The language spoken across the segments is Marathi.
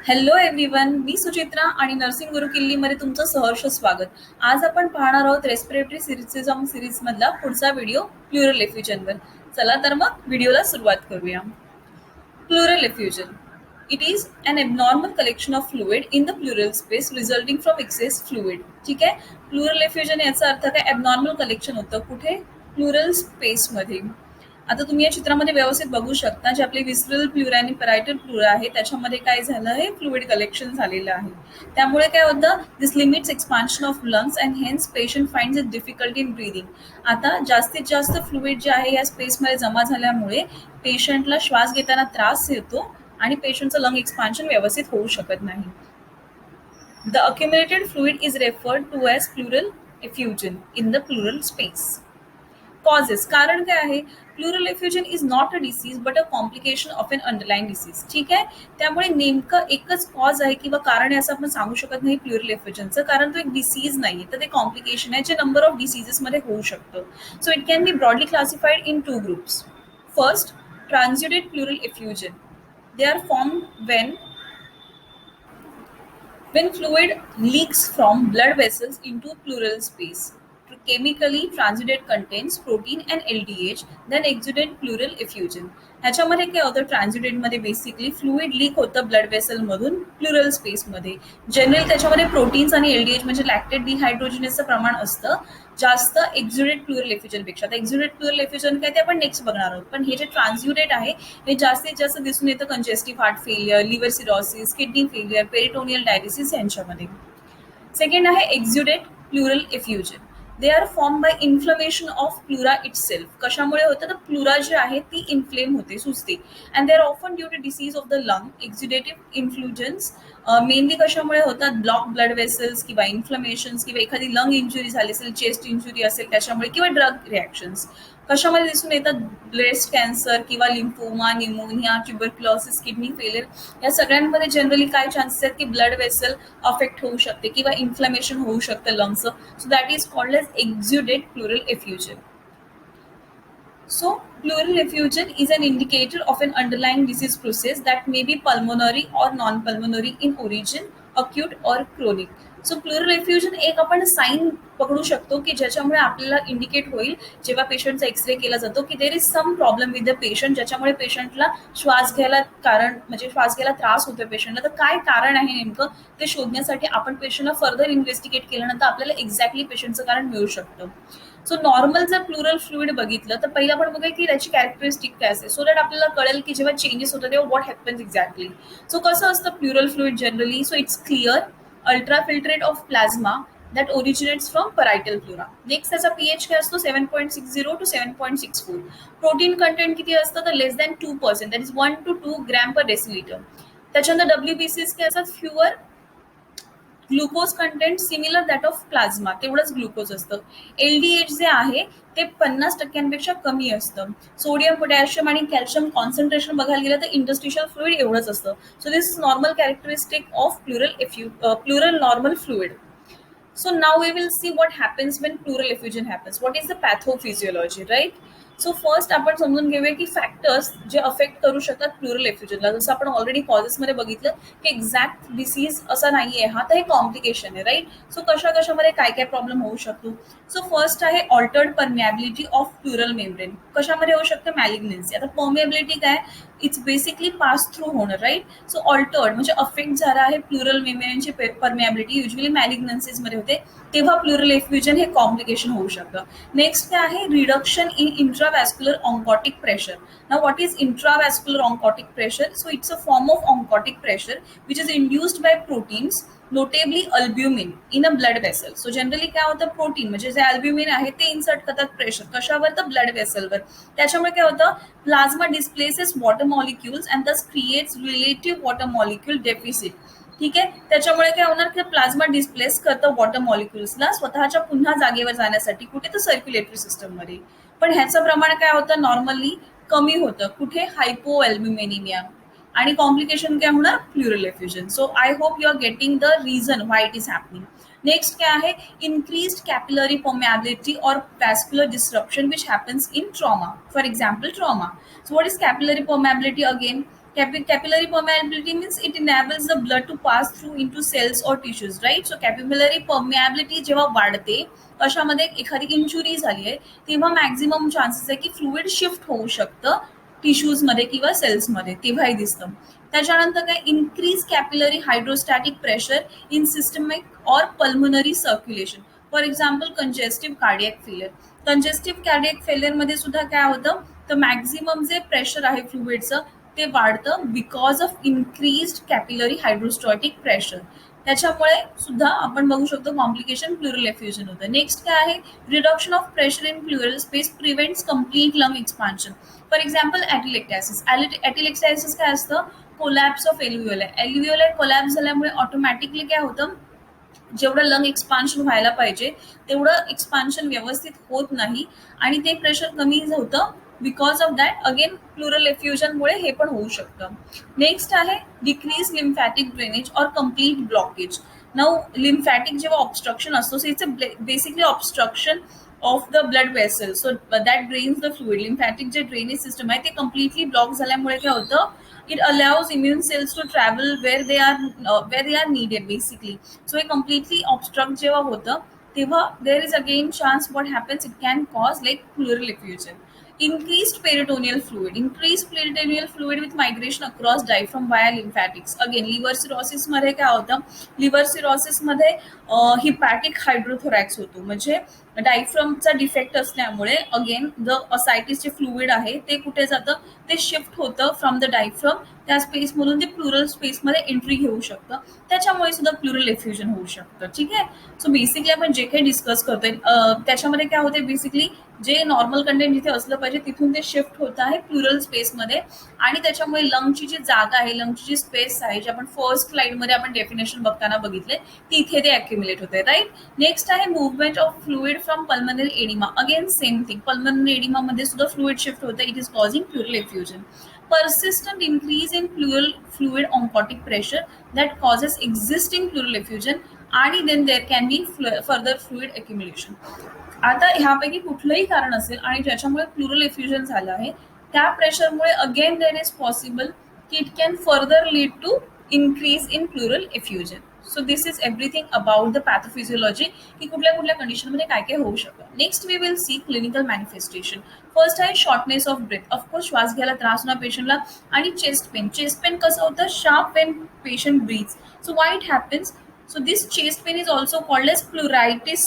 हॅलो एव्हरीवन, मी सुचित्रा आणि नर्सिंग गुरु किल्लीमध्ये तुमचं सहर्ष स्वागत. आज आपण पाहणार आहोत रेस्पिरेटरी सिरिझम सिरीज मधला पुढचा व्हिडिओ प्लुरल एफ्युजनवर. चला तर मग व्हिडिओला सुरुवात करूया. Pleural effusion. It is an abnormal collection of fluid in the pleural space resulting from excess fluid. ठीक आहे. प्लुरल एफ्युजन याचा अर्थ काय? ॲबनॉर्मल कलेक्शन होतं कुठे? प्लुरल स्पेसमध्ये. आता तुम्ही या चित्रामध्ये व्यवस्थित बघू शकता, जे आपले विसरल प्लुरा आणि परायटल प्लुरा आहे त्याच्यामध्ये काय झालं आहे? फ्लुइड कलेक्शन झालेलं आहे. त्यामुळे काय होतं? This limits expansion of lungs and hence patient finds it difficult in breathing. आता जास्तीत जास्त फ्लुइड जे आहे या स्पेसमध्ये जमा झाल्यामुळे पेशंटला श्वास घेताना त्रास येतो आणि पेशंटचं लंग एक्सपान्शन व्यवस्थित होऊ शकत नाही. The accumulated fluid is referred to as pleural effusion in the pleural space. Causes, कारण काय आहे? Pleural effusion is not a disease but a complication of an underlying disease. ठीक आहे. त्यामुळे नेमकं एकच कॉज आहे किंवा कारण आहे असं आपण सांगू शकत नाही प्लुरल एफ्युजनचं, कारण तो एक डिसीज नाही तर ते कॉम्प्लिकेशन आहे जे नंबर ऑफ डिसीजेसमध्ये होऊ शकतं. So it can be broadly classified in 2 groups. First, transudate pleural effusion. They are form when fluid leaks from blood vessels into pleural space. Chemically transudate contains protein and LDH, then exudate pleural effusion. ह्याच्यामध्ये काय होतं? ट्रान्झ्युडेटमध्ये बेसिकली फ्लुइड लीक होतं ब्लड वेसलमधून प्लुरल स्पेसमध्ये. जनरली त्याच्यामध्ये प्रोटीन्स आणि एलडीएच म्हणजे लॅक्टेट डिहायड्रोजिनेसचं प्रमाण असतं जास्त एक्झुडेट प्लुरल एफ्युजनपेक्षा. तर एक्झुडेट प्लुरल एफ्युजन काय ते आपण नेक्स्ट बघणार आहोत. पण हे जे ट्रान्झ्युडेट आहे हे जास्तीत जास्त दिसून येतं congestive heart failure, liver cirrhosis, kidney failure, peritoneal dialysis यांच्यामध्ये. सेकंड आहे exudate pleural effusion. They are form by inflammation of pleura itself. कशामुळे होतं? तर प्लुरा जी आहे ती इन्फ्लेम होते, सुचते. And they are often due to disease of the lung. Exudative effusions mainly कशामुळे होतात? ब्लॉक ब्लड वेसल्स किंवा इन्फ्लमेशन्स किंवा एखादी लंग इंजुरी झाली असेल, चेस्ट इंजुरी असेल त्याच्यामुळे, किंवा ड्रग रिॲक्शन्स. कशामध्ये दिसून येतात? ब्रेस्ट कॅन्सर किंवा lymphoma, pneumonia, tuberculosis, kidney failure या सगळ्यांमध्ये जनरली काय चान्सेस आहेत की ब्लड वेसल अफेक्ट होऊ शकते किंवा इन्फ्लमेशन होऊ शकतं लंग्सचं. So that is called as exudate pleural effusion. So, pleural effusion is an indicator of an underlying disease process that may be pulmonary or non-pulmonary in origin, acute or chronic. So pleural effusion एक आपण साईन पकडू शकतो की ज्याच्यामुळे आपल्याला इंडिकेट होईल जेव्हा पेशंटचा एक्सरे केला जातो की there is some problem with the patient, ज्याच्यामुळे पेशंटला श्वास घ्यायला श्वास घ्यायला त्रास होतो पेशंटला. तर काय कारण आहे नेमकं ते शोधण्यासाठी आपण पेशंटला फर्दर इन्व्हेस्टिगेट केल्यानंतर आपल्याला एक्झॅक्टली पेशंटचं कारण मिळू शकतं. सो नॉर्मल जर प्लुरल फ्लुइड बघितलं तर पहिलं आपण बघूया की त्याची कॅरेक्टरिस्टिक काय असते, सो दॅट आपल्याला कळेल की जेव्हा चेंजेस होतात तेव्हा व्हॉट हॅपन्स एक्झॅक्टली. सो कसं असतं plural fluid generally? So it's clear ultrafiltrate of plasma that originates from parietal pleura. Next त्याचा पीएच काय असतो? 7.60 to 7.64. प्रोटीन कंटेंट किती असतं? तर less than 2%, that is 1 to 2 gram per decilitre. त्याच्यानंतर डब्ल्यूबीसीस काय असतात? Fewer glucose content similar that of plasma, तेवढंच ग्लुकोज असतं. एलडीएच जे आहे ते 50% कमी असतं. सोडियम, पोटॅशियम आणि कॅल्शियम कॉन्सन्ट्रेशन बघायला गेलं तर इंटरस्टिशियल फ्लुइड एवढंच असतं. So this is normal characteristic of pleural normal fluid. So now we will see what happens when pleural effusion happens. What is the pathophysiology, right? So first आपण समजून घेऊया की फॅक्टर्स जे अफेक्ट करू शकतात प्लुरल एफ्युजनला. जसं आपण ऑलरेडी कॉजेसमध्ये बघितलं की एक्झॅक्ट डिसीज असा नाही आहे हा, तर हे कॉम्प्लिकेशन आहे, राईट? सो कशामध्ये काय काय प्रॉब्लेम होऊ शकतो? सो फर्स्ट आहे altered permeability of plural membrane. कशामध्ये होऊ शकतं? मॅलिग्नन्सी. आता परमिएबिलिटी काय? इट्स बेसिकली पास थ्रू होणं, राईट? सो ऑल्टर्ड म्हणजे अफेक्ट झाला आहे प्लुरल मेम्ब्रेनची परमिएबिलिटी, युजली मॅलिग्नन्सीजमध्ये होते, तेव्हा प्लुरल एफ्युजन हे कॉम्प्लिकेशन होऊ शकतं. नेक्स्ट काय आहे? Reduction in intravascular oncotic pressure. Now, what is intravascular oncotic pressure? So, it's a form of oncotic pressure which is induced by proteins, notably albumin, in a blood vessel. So, generally काय होतं? प्रोटीन म्हणजे जे अल्ब्युमिन आहे ते इन्सर्ट करतात प्रेशर कशावर? तर ब्लड वेसलवर. त्याच्यामुळे काय होतं? Plasma displaces water molecules and दस creates relative water molecule deficit. ठीक आहे. त्याच्यामुळे काय होणार की प्लाझ्मा डिस्प्लेस करतं वॉटर मॉलिक्युल्सला स्वतःच्या पुन्हा जागेवर जाण्यासाठी, कुठे? तर सर्क्युलेटरी सिस्टममध्ये. पण ह्याचं प्रमाण काय होतं? नॉर्मली कमी होतं. कुठे? हायपो अल्ब्युमिनेमिया. आणि कॉम्प्लिकेशन काय होणार? Pleural effusion. So I hope you are getting the reason why it is happening. Next काय आहे? इन्क्रीज्ड कॅपिलरी परमिएबिलिटी और vascular disruption which happens in trauma. For example trauma. So what is capillary permeability? Again Capillary permeability means it enables the blood to pass through into cells or tissues, right? So capillary permeability जेव्हा वाढते अशामध्ये एखादी इंजुरी झाली आहे तेव्हा मॅक्झिमम चान्सेस आहे की फ्लुइड शिफ्ट होऊ शकतं टिश्यूज मध्ये किंवा सेल्स मध्ये, तेव्हाही दिसतं. त्याच्यानंतर काय, increase capillary hydrostatic pressure in systemic और pulmonary circulation. For example congestive cardiac failure. Congestive cardiac failure मध्ये सुद्धा काय होतं, तर मॅक्झिमम जे प्रेशर आहे फ्लुइडचं ते वाढतं because of increased capillary hydrostatic pressure. त्याच्यामुळे सुद्धा आपण बघू शकतो कॉम्प्लिकेशन प्लुरल एफ्युजन होतं. नेक्स्ट काय आहे, reduction of pressure in pleural space prevents complete lung expansion. For example atelectasis. Atelectasis काय असतं, collapse of alveoli. Alveoli collapse झाल्यामुळे ऑटोमॅटिकली काय होतं, जेवढं लंग एक्सपान्शन व्हायला पाहिजे तेवढं एक्सपान्शन व्यवस्थित होत नाही आणि ते प्रेशर कमी होतं. Because of that again pleural एफ्युजनमुळे हे पण होऊ शकतं. नेक्स्ट आहे डिक्रीज लिम्फॅटिक ड्रेनेज और कम्प्लीट ब्लॉकेज. नाऊ लिम्फॅटिक जेव्हा ऑब्स्ट्रक्शन असतो, so it's a basically obstruction of the blood vessel, so that drains the fluid. Lymphatic जे ड्रेनेज सिस्टम आहे ते कम्प्लिटली ब्लॉक झाल्यामुळे काय होतं, it allows immune cells to travel where they are needed basically. So it completely obstruct जेव्हा होतं तेव्हा there is again chance what happens, it can cause like pleural effusion. Increased peritoneal fluid with migration across diaphragm via lymphatics. Again liver cirrhosis मध्ये काय होतं, लिव्हर सिरोसिस मध्ये हिपॅटिक हायड्रोथोरॅक्स होतो, म्हणजे डायफ्रमचा डिफेक्ट असल्यामुळे अगेन द असायटिस जे फ्लुइड आहे ते कुठे जातं, ते शिफ्ट होतं फ्रॉम द डायफ्रम, त्या स्पेसमधून ते प्लुरल स्पेसमध्ये एंट्री घेऊ शकतं, त्याच्यामुळे सुद्धा प्लुरल एफ्युजन होऊ शकतं. ठीक आहे. सो बेसिकली आपण जे काही डिस्कस करतोय त्याच्यामध्ये काय होते, बेसिकली जे नॉर्मल कंटेंट जिथे असलं पाहिजे तिथून ते शिफ्ट होत आहे प्लुरल स्पेसमध्ये आणि त्याच्यामुळे लंगची जी जागा आहे, लंगची जी स्पेस आहे, जे आपण फर्स्ट स्लाइडमध्ये आपण डेफिनेशन बघताना बघितले, तिथे ते अक्युमुलेट होते. राईट. नेक्स्ट आहे movement of fluid from pulmonary oedema. Again same thing, pulmonary oedema मध्ये सुद्धा फ्लुइड शिफ्ट होतं. It is causing pleural effusion. Persistent increase in pleural fluid oncotic pressure that causes existing pleural effusion आणि then there can be further fluid accumulation. आता ह्यापैकी कुठलंही कारण असेल आणि ज्याच्यामुळे प्लुरल एफ्युजन झालं आहे त्या प्रेशरमुळे अगेन देर इज पॉसिबल की it can further lead to increase in pleural effusion. So this is everything about the pathophysiology की कुठल्या कुठल्या कंडिशनमध्ये काय काय होऊ शकतं. Next we will see clinical manifestation. First आहे शॉर्टनेस ऑफ ब्रेथ. ऑफकोर्स श्वास घ्यायला त्रास होणार पेशंटला. आणि चेस्ट पेन. चेस्ट पेन कसं होतं, sharp when patient breathes. So why it happens, so this chest pain is also called as pleuritis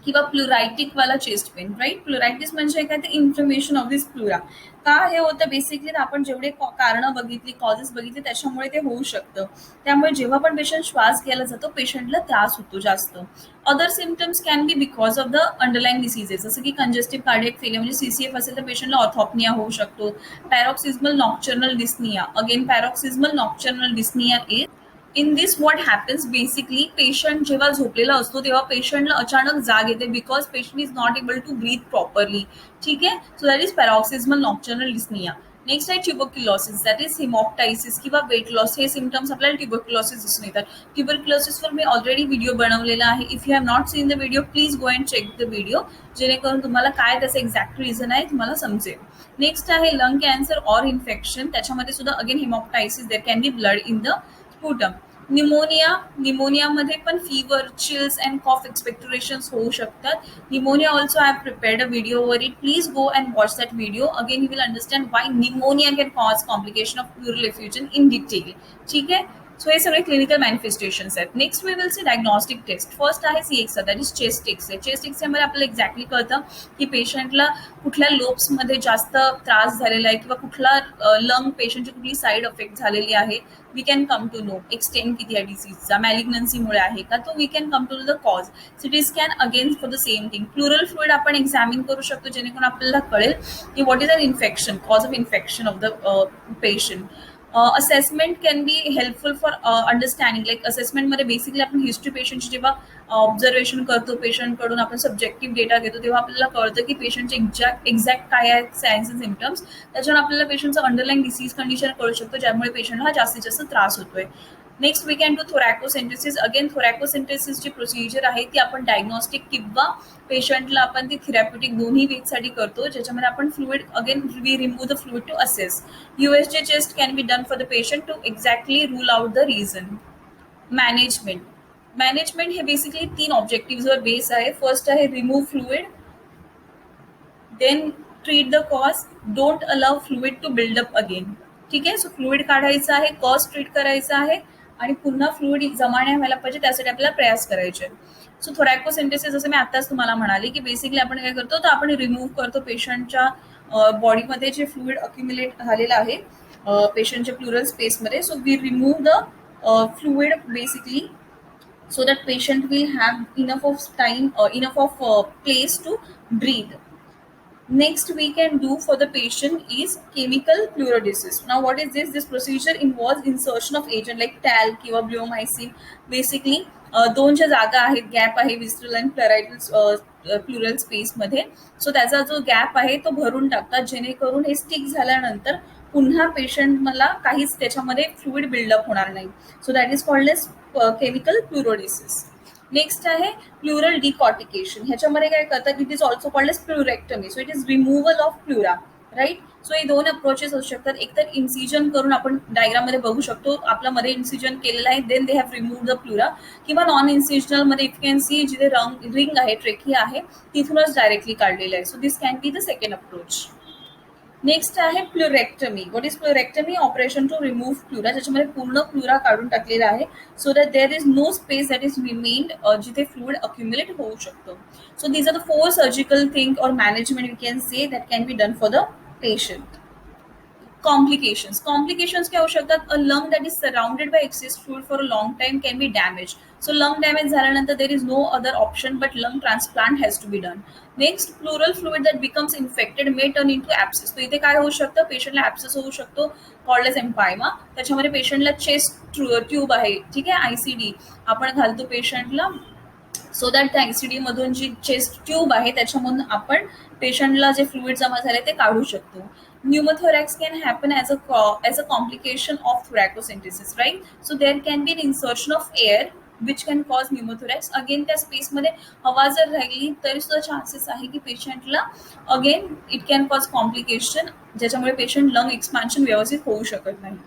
किंवा प्लुरायटिक वाला चेस्ट पेन. राईट. प्लुरायटिस म्हणजे काय, ते इन्फ्लमेशन ऑफ दिस प्लुरा. का हे होतं, बेसिकली आपण जेवढे कारणं बघितली, कॉजेस बघितले, त्याच्यामुळे ते होऊ शकतं. त्यामुळे जेव्हा पण पेशंट श्वास घ्यायला जातो पेशंटला त्रास होतो जास्त. Other symptoms can be because of the underlying diseases, जसं की कंजेस्टिव्ह कार्डियक फेलियर म्हणजे सीसीएफ असेल तर पेशंटला ऑर्थॉप्निया होऊ शकतो. Paroxysmal nocturnal dyspnoea. Again paroxysmal nocturnal dyspnoea is in this what happens, basically patient जेव्हा झोपलेला असतो तेव्हा पेशंटला अचानक जाग येते because patient is not able to breathe properly. ठीक आहे. So that is paroxysmal nocturnal dyspnoea. Next आहे ट्युबरक्युलोसिस, दॅट इज हिमॉप्टायसिस किंवा वेट लॉस. हे सिम्पटम्स आपल्याला ट्युबरक्युलोसिस दिसून येतात. ट्युबरक्युलोसिसवर मी ऑलरेडी व्हिडिओ बनवलेला आहे. If you have not seen the video please go and check the video, जेणेकरून तुम्हाला काय त्याचं एक्झॅक्ट रिझन आहे तुम्हाला समजेल. नेक्स्ट आहे लंग कॅन्सर ऑर इन्फेक्शन. त्याच्यामध्ये सुद्धा again haemoptysis, there can be blood in the sputum. निमोनियामध्ये पण fever, chills and cough expectorations होऊ शकतात. Pneumonia also I have prepared a video वर it. Please go and watch that video. Again you will understand why pneumonia can cause complication of pleural effusion in detail. ठीक आहे. सो हे सगळे क्लिनिकल मॅनिफेस्टेशन्स आहेत. Next we will see diagnostic test. First आहे CXR, that is chest x ray. Chest एक्सरेमध्ये आपल्याला एक्झॅक्टली कळतं की पेशंटला कुठल्या लोब्समध्ये जास्त त्रास झालेला आहे किंवा कुठला लंग पेशंटची कुठली साईड इफेक्ट झालेली आहे. We can come to know extent किती आहे डिसीजचा, मॅलिग्नन्सीमुळे आहे का, तो we can come to the cause. CT scan again for the same thing. Pleural fluid आपण एक्झामिन करू शकतो जेणेकरून आपल्याला कळेल की what is an infection, cause of infection of the patient. Assessment can be helpful for understanding. Like असेसमेंटमध्ये बेसिकली आपण हिस्ट्री पेशंटची जेव्हा ऑब्झर्वेशन करतो, पेशंटकडून आपण सब्जेक्टिव्ह डेटा घेतो, तेव्हा आपल्याला कळतं की पेशंटचे एक्झॅक्ट काय आहेत सायन्स अँड सिम्पटम्स. त्याच्यावर आपल्याला पेशंटचं अंडरलाईन डिसीज कंडिशन कळू शकतो, ज्यामुळे पेशंटला जास्तीत जास्त त्रास होतोय. Next we can do thoracentesis. Again थोरॅकोसेंटेसिसची प्रोसिजर आहे ती आपण डायग्नॉस्टिक किंवा पेशंटला आपण ती थेरॅप्युटिक दोन्ही वेजसाठी करतो, ज्याच्यामध्ये आपण fluid again we remove the fluid to assess. USG chest can be done for the patient to exactly rule out the reason. Management हे बेसिकली 3 ऑब्जेक्टिव्हवर बेस आहे. फर्स्ट आहे remove fluid, then treat the cause, don't allow fluid to build up again. ठीक आहे. सो फ्लुइड काढायचं आहे, कॉज ट्रीट करायचं आहे आणि पुन्हा फ्लुइड जमा नाही व्हायला पाहिजे त्यासाठी आपल्याला प्रयास करायचे. सो थोरॅकोसेंटेसिस जसं मी आताच तुम्हाला म्हणाले की बेसिकली आपण काय करतो तर आपण रिमूव्ह करतो पेशंटच्या बॉडीमध्ये जे फ्लुइड अक्युम्युलेट झालेलं आहे पेशंटच्या प्लुरल स्पेसमध्ये. So we remove the fluid basically so that patient will have enough of time enough of place to breathe. Next we can do for the patient is chemical fluoridesis. Now what is this? This procedure involves insertion of agent like talc किंवा bleomycin. Basically दोन ज्या जागा आहेत गॅप आहे विस्ट्रल आणि प्लरायडल प्लुरल स्पेस मध्ये. सो त्याचा जो गॅप आहे तो भरून टाकतात जेणेकरून हे स्टिक झाल्यानंतर पुन्हा पेशंट मला काहीच त्याच्यामध्ये फ्लुइड बिल्डअप होणार नाही. So that is called as chemical pleurodesis. Next आहे प्लुरल डिकॉर्टिकेशन. ह्याच्यामध्ये काय करतात it is also called as pleurectomy. So it is removal of pleura, right. So हे 2 अप्रोचेस असू शकतात. एक तर इन्सिजन करून आपण डायग्राममध्ये बघू शकतो आपल्या मध्ये इन्सिजन केलेलं आहे, then they have remove the pleura, किंवा नॉन इन्सिजनल मध्ये इफ कॅन सी जिथे रिंग आहे ट्रेकी आहे तिथूनच डायरेक्टली काढलेलं आहे. So this can be the second approach. Next आहे pleurectomy. What is pleurectomy? Operation to remove pleura, ज्याच्यामध्ये पूर्ण प्लुरा काढून टाकलेला आहे so that there is no space that is remained जिथे फ्लुइड अक्युम्युलेट होऊ शकतो. So these are the 4 surgical thing और management we can say that can be done for the patient. Complications क्या होऊ शकतात? A lung that is surrounded by excess fluid for a long time can be damage. So lung damage झाल्यानंतर there is no other option but lung transplant has to be done. Next pleural fluid that becomes infected may turn in to sepsis. तो इथे काय होऊ शकतं? पेशंटला ॲप्सिस होऊ शकतो कॉल्ड एज एम्पायमा. त्याच्यामध्ये पेशंटला चेस्ट ट्यूब आहे, ठीक आहे, ICD आपण घालतो पेशंटला सो दॅट त्या ICD मधून जी चेस्ट ट्यूब आहे त्याच्यामधून आपण पेशंटला जे फ्लुइड जमा झाले ते काढू शकतो. Pneumothorax can happen as a complication of thoracocentesis, right? So there can be an insertion of air which can cause pneumothorax. Again त्या स्पेसमध्ये हवा जर राहिली तरी सुद्धा चान्सेस आहे की पेशंटला again it can cause complication ज्याच्यामुळे पेशंट लंग एक्सपान्शन व्यवस्थित होऊ शकत नाही.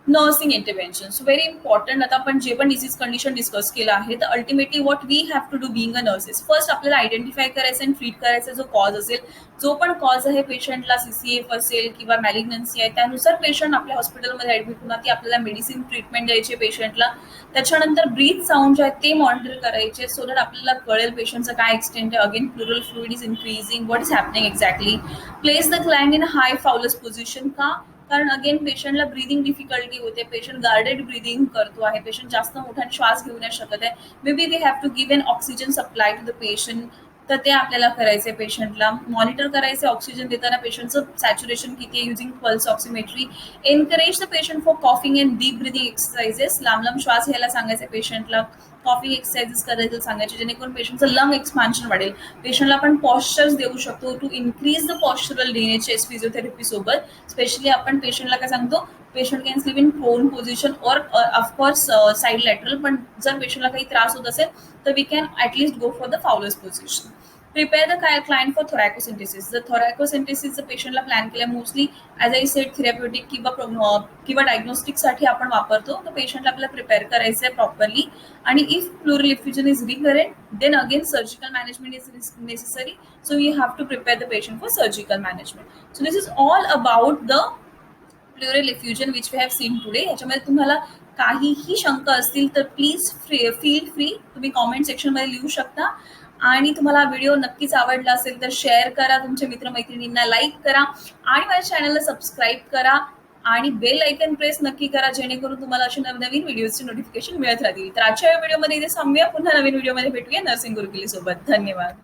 Nursing intervention. So very important. आता आपण जे पण डिसीज कंडिशन डिस्कस केलं आहे तर ultimately what we have to do being a nurses, first आपल्याला आयडेंटिफाय करायचं आणि ट्रीट करायचा जो कॉज असेल, जो पण कॉज आहे पेशंटला CCF असेल किंवा मॅलिग्नन्सी आहे त्यानुसार पेशंट आपल्या हॉस्पिटलमध्ये ऍडमिट होणार ती आपल्याला मेडिसिन ट्रीटमेंट द्यायची पेशंटला. त्याच्यानंतर ब्रीथ साऊंड जे आहे ते मॉनिटर करायचे सो दॅट आपल्याला कळेल पेशंटचं काय एक्सटेंट आहे. Again pleural fluid is increasing, what is happening exactly. Place the client in high Fowler's position. का? कारण अगेन पेशंटला ब्रिदिंग डिफिकल्टी होते, पेशंट गार्डेड ब्रिदिंग करतो आहे, पेशंट जास्त मोठ्याने श्वास घेऊ नाही शकत आहे. Maybe we have to give an oxygen supply to the patient. तर ते आपल्याला करायचे. पेशंटला मॉनिटर करायचे ऑक्सिजन देताना पेशंटचं सॅच्युरेशन किती आहे using pulse oximetry. Encourage the patient for coughing and deep breathing exercises. लांब लांब श्वास घ्यायला सांगायचे पेशंटला, कॉफिंग एक्सरसाइजेस करायला सांगायचे जेणेकरून पेशंटचं लंग एक्सपान्शन वाढेल. पेशंटला आपण पॉस्चर्स देऊ शकतो to increase the postural drainage physiotherapy सोबत. स्पेशली आपण पेशंटला काय सांगतो, patient can sleep in prone position और ऑफकोर्स साईड लॅटरल. पण जर पेशंटला काही त्रास होत असेल तर we can at least go for the Fowler's position. Prepare the client for thoracentesis. जर थोरॅकोसेंटेसिस पेशंटला प्लॅन केल्या mostly as I said therapeutic किंवा डायग्नोस्टिकसाठी आपण वापरतो तर पेशंटला आपल्याला प्रिपेअर करायचं आहे प्रॉपरली. आणि if pleural effusion is recurrent then again surgical management is necessary. So we have to prepare the patient for surgical management. So this is all about the pleural effusion which we have seen today. ह्याच्यामध्ये तुम्हाला काहीही शंका असतील तर प्लीज फील फ्री तुम्ही कॉमेंट सेक्शनमध्ये लिहू शकता. आणि तुम्हाला व्हिडिओ नक्कीच आवडला असेल तर शेअर करा, तुमच्या मित्रमैत्रिणींना लाईक करा आणि माझ्या चॅनलला सबस्क्राईब करा आणि बेल आयकन प्रेस नक्की करा जेणेकरून तुम्हाला अशी नवनवीन व्हिडिओची नोटिफिकेशन मिळत राहतील. तर आजच्या व्हिडिओमध्ये इथे थांबूया, पुन्हा नवीन व्हिडिओमध्ये भेटूया नर्सिंग गुरुकुली सोबत. धन्यवाद.